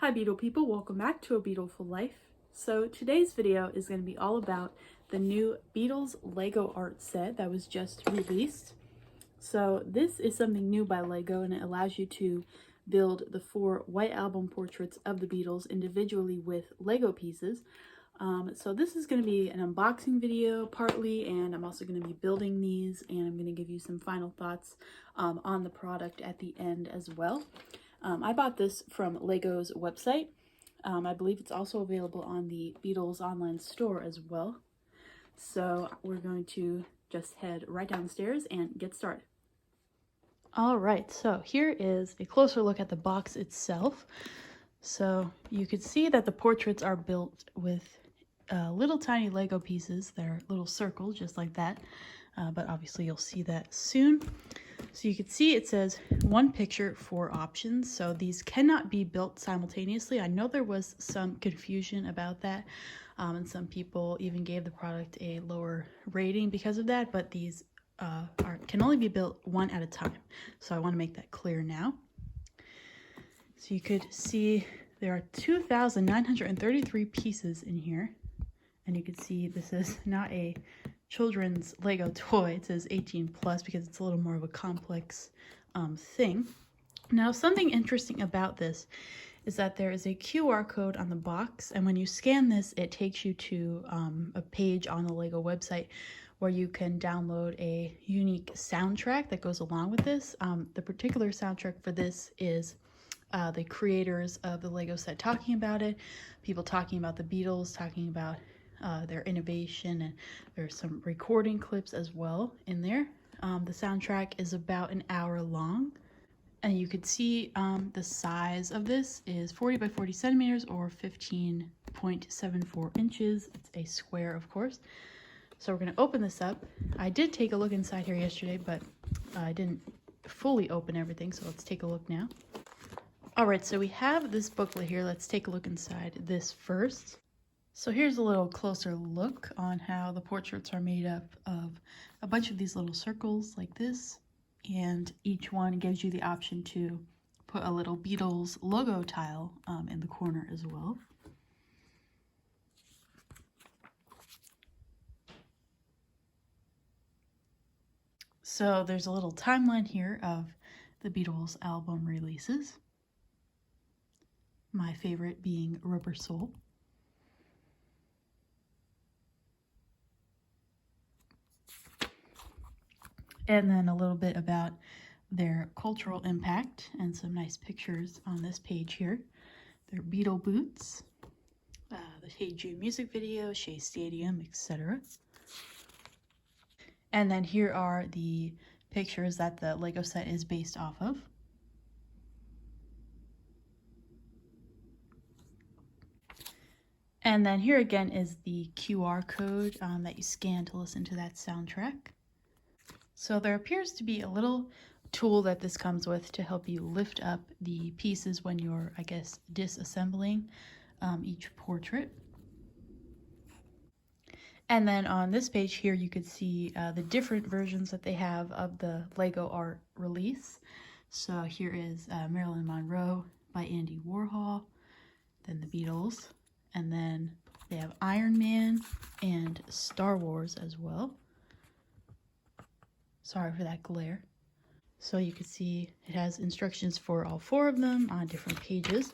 Hi Beetle people, welcome back to A Beatleful Life. So today's video is going to be all about the new Beatles Lego art set that was just released. So this is something new by Lego, and it allows you to build the 4 White Album portraits of the Beatles individually with Lego pieces. So this is going to be an unboxing video partly, and I'm also going to be building these, and I'm going to give you some final thoughts on the product at the end as well. I bought this from Lego's website. I believe it's also available on the Beatles online store as well. So we're going to just head right downstairs and get started. All right, so here is a closer look at the box itself. So you can see that the portraits are built with little tiny Lego pieces. They're little circles just like that, but obviously you'll see that soon. So you can see it says 1 picture, 4 options. So these cannot be built simultaneously. I know there was some confusion about that, and some people even gave the product a lower rating because of that, but these can only be built 1 at a time. So I want to make that clear now. So you could see there are 2,933 pieces in here, and you can see this is not a children's Lego toy. It says 18 plus because it's a little more of a complex thing. Now, something interesting about this is that there is a QR code on the box, and when you scan this, it takes you to a page on the Lego website where you can download a unique soundtrack that goes along with this. The particular soundtrack for this is the creators of the Lego set talking about it, people talking about the Beatles, talking about their innovation, and there's some recording clips as well in there. The soundtrack is about an hour long, and you could see the size of this is 40 by 40 centimeters or 15.74 inches. It's a square, of course. So we're going to open this up. I did take a look inside here yesterday, but I didn't fully open everything, so let's take a look now. All right, so we have this booklet here. Let's take a look inside this first. So here's a little closer look on how the portraits are made up of a bunch of these little circles like this, and each one gives you the option to put a little Beatles logo tile in the corner as well. So there's a little timeline here of the Beatles album releases, my favorite being Rubber Soul. And then a little bit about their cultural impact and some nice pictures on this page here. Their Beatle boots, the Hey Jude music video, Shea Stadium, etc. And then here are the pictures that the Lego set is based off of. And then here again is the QR code that you scan to listen to that soundtrack. So there appears to be a little tool that this comes with to help you lift up the pieces when you're, I guess, disassembling each portrait. And then on this page here, you could see the different versions that they have of the Lego art release. So here is Marilyn Monroe by Andy Warhol, then the Beatles, and then they have Iron Man and Star Wars as well. Sorry for that glare. So you can see it has instructions for all 4 of them on different pages.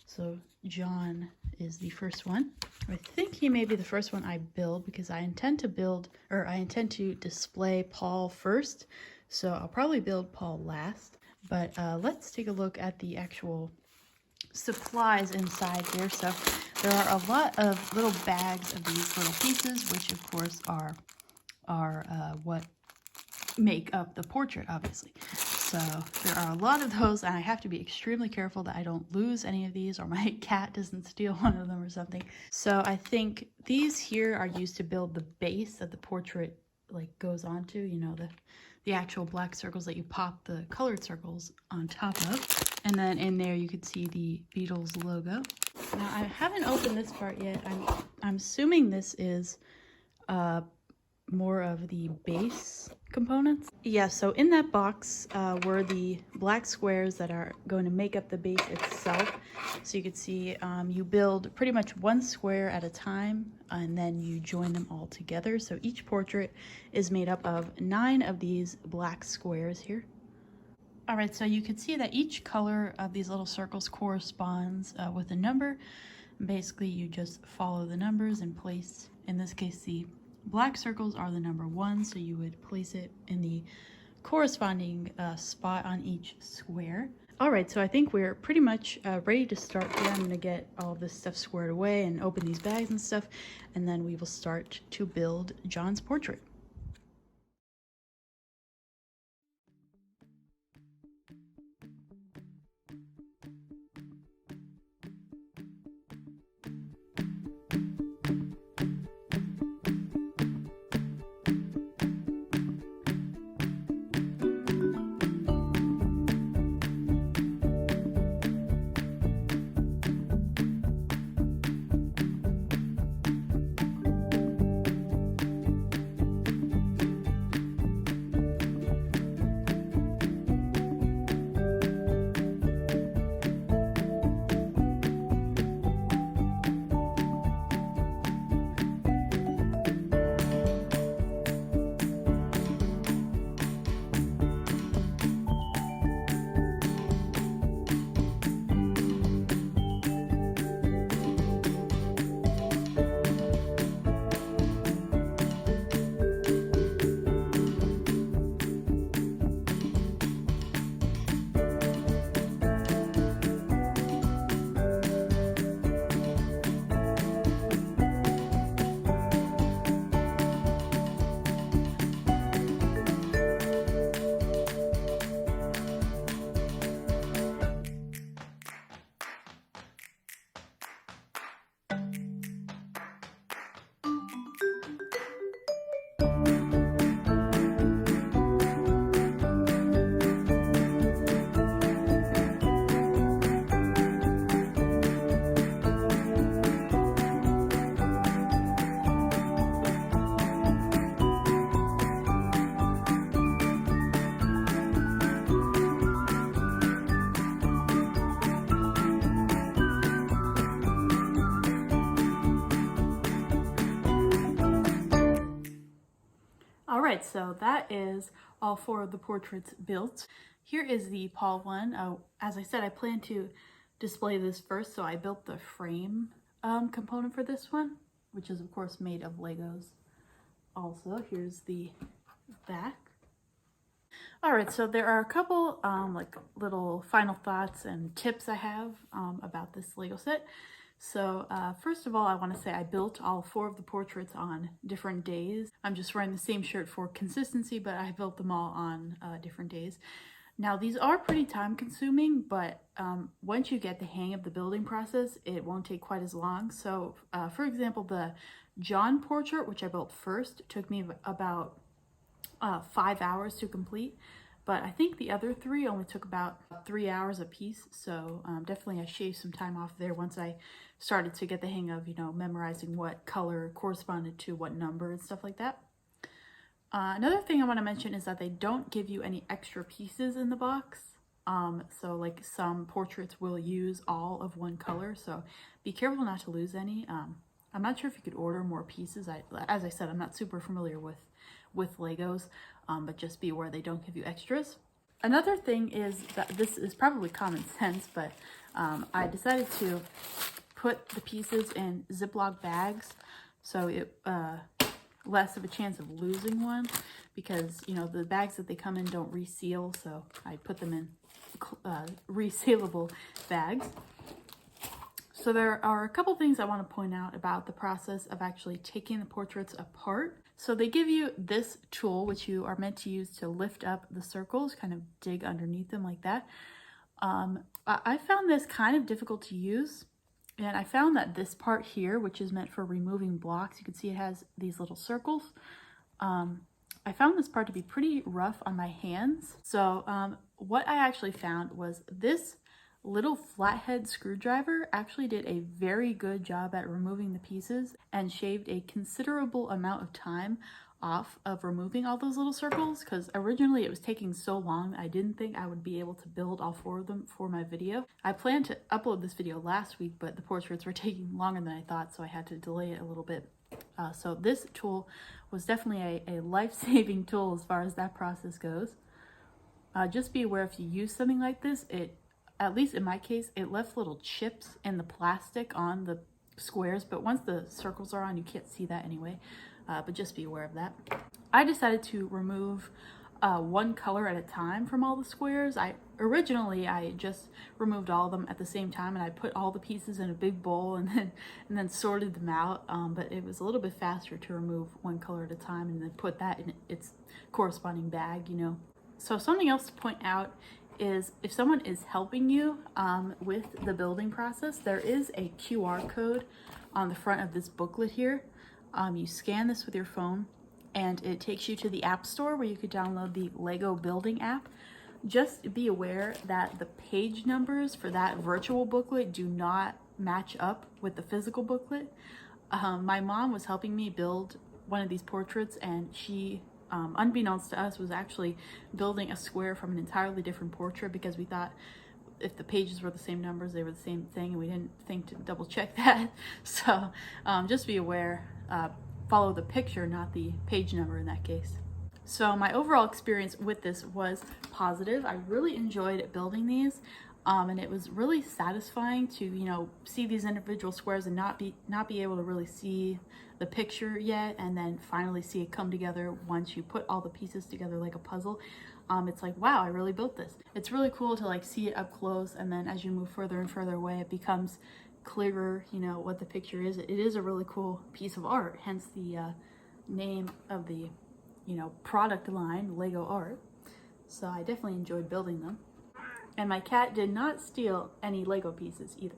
So John is the first one. I think he may be the first one I build because I intend to display Paul first. So I'll probably build Paul last. But let's take a look at the actual supplies inside here. So there are a lot of little bags of these little pieces, which of course are what make up the portrait, obviously. So there are a lot of those, and I have to be extremely careful that I don't lose any of these or my cat doesn't steal one of them or something. So I think these here are used to build the base that the portrait like goes onto, you know, the actual black circles that you pop the colored circles on top of. And then in there you can see the Beatles logo. Now I haven't opened this part yet. I'm assuming this is more of the base components. Yeah, so in that box were the black squares that are going to make up the base itself. So you can see you build pretty much one square at a time, and then you join them all together. So each portrait is made up of 9 of these black squares here. All right, so you can see that each color of these little circles corresponds with a number. Basically, you just follow the numbers and place, in this case, the black circles are the number 1, so you would place it in the corresponding spot on each square. All right, so I think we're pretty much ready to start here. I'm gonna get all this stuff squared away and open these bags and stuff, and then we will start to build John's portrait. Alright, so that is all 4 of the portraits built. Here is the Paul one. As I said, I plan to display this first, so I built the frame component for this one, which is of course made of Legos. Also, here's the back. Alright, so there are a couple like little final thoughts and tips I have about this Lego set. So first of all, I want to say I built all 4 of the portraits on different days. I'm just wearing the same shirt for consistency, but I built them all on different days. Now these are pretty time consuming, but once you get the hang of the building process, it won't take quite as long. So for example, the John portrait, which I built first, took me about 5 hours to complete. But I think the other 3 only took about 3 hours a piece, so definitely I shaved some time off there once I started to get the hang of, you know, memorizing what color corresponded to what number and stuff like that. Another thing I want to mention is that they don't give you any extra pieces in the box. So like some portraits will use all of one color, so be careful not to lose any. I'm not sure if you could order more pieces. As I said, I'm not super familiar with Legos, but just be aware they don't give you extras. Another thing is that this is probably common sense, but I decided to put the pieces in Ziploc bags so it less of a chance of losing one, because you know the bags that they come in don't reseal, so I put them in resealable bags. So there are a couple things I want to point out about the process of actually taking the portraits apart. So they give you this tool, which you are meant to use to lift up the circles, kind of dig underneath them like that. I found this kind of difficult to use, and I found that this part here, which is meant for removing blocks, you can see it has these little circles. I found this part to be pretty rough on my hands. So what I actually found was this little flathead screwdriver actually did a very good job at removing the pieces and shaved a considerable amount of time off of removing all those little circles because originally it was taking so long. I didn't think I would be able to build all 4 of them for my video. I planned to upload this video last week, but the portraits were taking longer than I thought, so I had to delay it a little bit. So this tool was definitely a life-saving tool as far as that process goes. Just be aware if you use something like this, at least in my case, it left little chips in the plastic on the squares, but once the circles are on, you can't see that anyway. But just be aware of that. I decided to remove one color at a time from all the squares. Originally I just removed all of them at the same time, and I put all the pieces in a big bowl and then sorted them out. But it was a little bit faster to remove one color at a time and then put that in its corresponding bag, you know. So something else to point out is if someone is helping you with the building process, there is a QR code on the front of this booklet here. You scan this with your phone and it takes you to the App Store where you could download the Lego Building app. Just be aware that the page numbers for that virtual booklet do not match up with the physical booklet. My mom was helping me build one of these portraits, and she unbeknownst to us was actually building a square from an entirely different portrait because we thought if the pages were the same numbers, they were the same thing, and we didn't think to double check that. So just be aware, follow the picture, not the page number in that case. So my overall experience with this was positive. I really enjoyed building these. And it was really satisfying to, you know, see these individual squares and not be able to really see the picture yet, and then finally see it come together once you put all the pieces together like a puzzle. It's like, wow, I really built this. It's really cool to like see it up close, and then as you move further and further away, it becomes clearer, you know, what the picture is. It is a really cool piece of art, hence the name of the, you know, product line, Lego Art. So I definitely enjoyed building them. And my cat did not steal any Lego pieces either.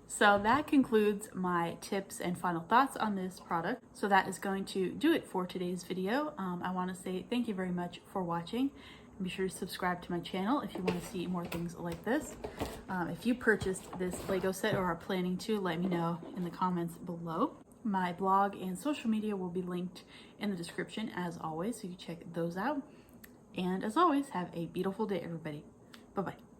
So that concludes my tips and final thoughts on this product. So that is going to do it for today's video. I want to say thank you very much for watching. And be sure to subscribe to my channel if you want to see more things like this. If you purchased this Lego set or are planning to, let me know in the comments below. My blog and social media will be linked in the description as always, so you can check those out. And as always, have a beautiful day, everybody. Bye-bye.